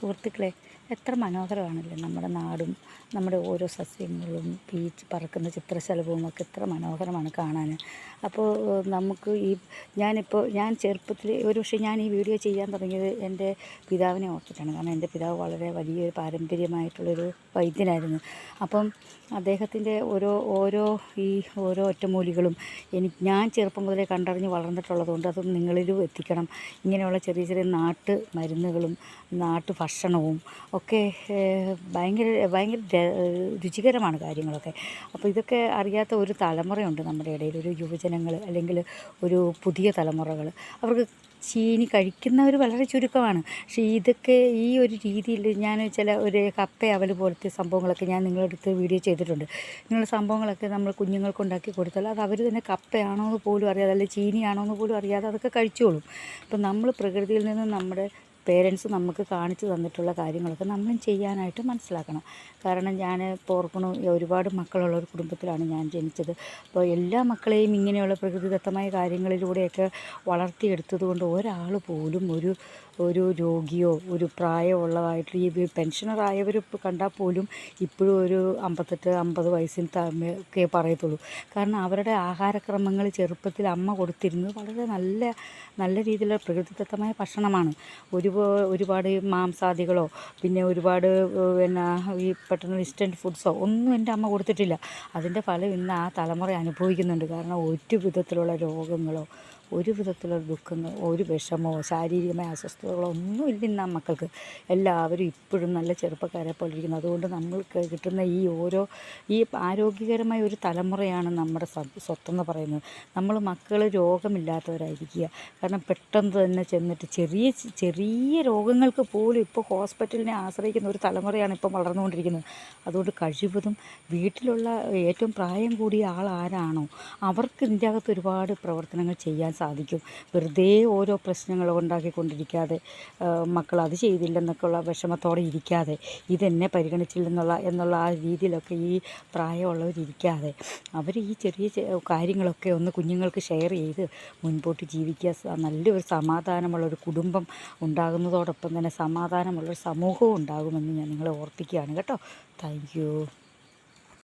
സുഹൃത്തുക്കളെ, എത്ര മനോഹരമാണല്ലേ നമ്മുടെ നാടും നമ്മുടെ ഓരോ സസ്യങ്ങളും പറക്കുന്ന ചിത്രശലഭവും ഒക്കെ എത്ര മനോഹരമാണ് കാണാൻ. അപ്പോൾ നമുക്ക് ഞാൻ ചെറുപ്പത്തിൽ പക്ഷേ ഞാൻ ഈ വീഡിയോ ചെയ്യാൻ തുടങ്ങിയത് എൻ്റെ പിതാവിനെ ഓർത്തിട്ടാണ്. കാരണം എൻ്റെ പിതാവ് വളരെ വലിയൊരു പാരമ്പര്യമായിട്ടുള്ളൊരു വൈദ്യനായിരുന്നു. അപ്പം അദ്ദേഹത്തിൻ്റെ ഓരോ ഒറ്റമൂലികളും ഞാൻ ചെറുപ്പം മുതലേ കണ്ടറിഞ്ഞ് വളർന്നിട്ടുള്ളതുകൊണ്ട് അതും നിങ്ങളിലും എത്തിക്കണം. ഇങ്ങനെയുള്ള ചെറിയ ചെറിയ നാട്ടു മരുന്നുകളും നാട്ടു ഭക്ഷണവും ഒക്കെ ഭയങ്കര രുചികരമാണ് കാര്യങ്ങളൊക്കെ. അപ്പോൾ ഇതൊക്കെ അറിയാത്ത ഒരു തലമുറയുണ്ട് നമ്മുടെ ഇടയിൽ, ഒരു യുവജനങ്ങൾ അല്ലെങ്കിൽ ഒരു പുതിയ തലമുറകൾ. അവർക്ക് ചീനി കഴിക്കുന്നവർ വളരെ ചുരുക്കമാണ്. പക്ഷേ ഇതൊക്കെ ഈ ഒരു രീതിയിൽ ഞാൻ ഒരു കപ്പ അവൽ പോലത്തെ സംഭവങ്ങളൊക്കെ ഞാൻ നിങ്ങളുടെ അടുത്ത് വീഡിയോ ചെയ്തിട്ടുണ്ട്. ഇങ്ങനെയുള്ള സംഭവങ്ങളൊക്കെ നമ്മൾ കുഞ്ഞുങ്ങൾക്ക് ഉണ്ടാക്കി കൊടുത്താൽ അത് അവർ തന്നെ കപ്പയാണോ എന്ന് പോലും അറിയാതെ, അല്ലെങ്കിൽ ചീനിയാണോ എന്ന് പോലും അറിയാതെ അതൊക്കെ കഴിച്ചോളും. അപ്പം നമ്മൾ പ്രകൃതിയിൽ നിന്ന് നമ്മുടെ പേരൻസ് നമുക്ക് കാണിച്ചു തന്നിട്ടുള്ള കാര്യങ്ങളൊക്കെ നമ്മളും ചെയ്യാനായിട്ട് മനസ്സിലാക്കണം. കാരണം ഞാൻ ഇപ്പോൾ ഓർക്കണു, ഒരുപാട് മക്കളുള്ള ഒരു കുടുംബത്തിലാണ് ഞാൻ ജനിച്ചത്. അപ്പോൾ എല്ലാ മക്കളെയും ഇങ്ങനെയുള്ള പ്രകൃതിദത്തമായ കാര്യങ്ങളിലൂടെയൊക്കെ വളർത്തിയെടുത്തത് കൊണ്ട് ഒരാൾ പോലും ഒരു രോഗിയോ ഒരു പ്രായമുള്ളതായിട്ട് ഈ പെൻഷനറായവർ കണ്ടാൽ പോലും ഇപ്പോഴും ഒരു 58-50 വയസ്സിന് ഒക്കെ പറയത്തുള്ളൂ. കാരണം അവരുടെ ആഹാരക്രമങ്ങൾ ചെറുപ്പത്തിൽ അമ്മ കൊടുത്തിരുന്നത് വളരെ നല്ല രീതിയിലുള്ള പ്രകൃതിദത്തമായ ഭക്ഷണമാണ്. ഒരുപാട് മാംസാദികളോ പിന്നെ ഒരുപാട് ഈ പെട്ടെന്ന് ഇൻസ്റ്റൻറ്റ് ഫുഡ്സോ ഒന്നും എൻ്റെ അമ്മ കൊടുത്തിട്ടില്ല. അതിൻ്റെ ഫലം ഇന്ന് ആ തലമുറ അനുഭവിക്കുന്നുണ്ട്. കാരണം ഒരു വിധത്തിലുള്ള രോഗങ്ങളോ ഒരു വിധത്തിലുള്ള ദുഃഖങ്ങൾ, ഒരു വിഷമോ ശാരീരികമായ അസ്വസ്ഥതകളോ ഒന്നും ഇല്ല ഇന്ന് ആ മക്കൾക്ക്. എല്ലാവരും ഇപ്പോഴും നല്ല ചെറുപ്പക്കാരെ പോലെ ഇരിക്കുന്നു. അതുകൊണ്ട് നമ്മൾക്ക് കിട്ടുന്ന ഈ ആരോഗ്യകരമായ ഒരു തലമുറയാണ് നമ്മുടെ സ്വത്തെന്ന് പറയുന്നത്. മക്കൾ രോഗമില്ലാത്തവരായിരിക്കുക. കാരണം പെട്ടെന്ന് തന്നെ ചെന്നിട്ട് ചെറിയ രോഗങ്ങൾക്ക് പോലും ഇപ്പോൾ ഹോസ്പിറ്റലിനെ ആശ്രയിക്കുന്ന ഒരു തലമുറയാണ് ഇപ്പം വളർന്നുകൊണ്ടിരിക്കുന്നത്. അതുകൊണ്ട് കഴിവതും വീട്ടിലുള്ള ഏറ്റവും പ്രായം കൂടിയ ആൾ ആരാണോ അവർക്ക് ഇതിൻ്റെ അകത്ത് ഒരുപാട് പ്രവർത്തനങ്ങൾ ചെയ്യാൻ സാധിക്കും. വെറുതെ ഓരോ പ്രശ്നങ്ങൾ ഉണ്ടാക്കിക്കൊണ്ടിരിക്കാതെ, മക്കൾ അത് ചെയ്തില്ലെന്നൊക്കെയുള്ള വിഷമത്തോടെ ഇരിക്കാതെ, ഇതെന്നെ പരിഗണിച്ചില്ലെന്നുള്ള ആ രീതിയിലൊക്കെ ഈ പ്രായമുള്ളവരിയ്ക്കാതെ അവർ ഈ ചെറിയ കാര്യങ്ങളൊക്കെ ഒന്ന് കുഞ്ഞുങ്ങൾക്ക് ഷെയർ ചെയ്ത് മുൻപോട്ട് ജീവിക്കുക. നല്ലൊരു സമാധാനമുള്ളൊരു കുടുംബം ഉണ്ടാകുന്നതോടൊപ്പം തന്നെ സമാധാനമുള്ളൊരു സമൂഹവും ഉണ്ടാകുമെന്ന് ഞാൻ നിങ്ങളെ ഓർപ്പിക്കുകയാണ് കേട്ടോ. Thank you.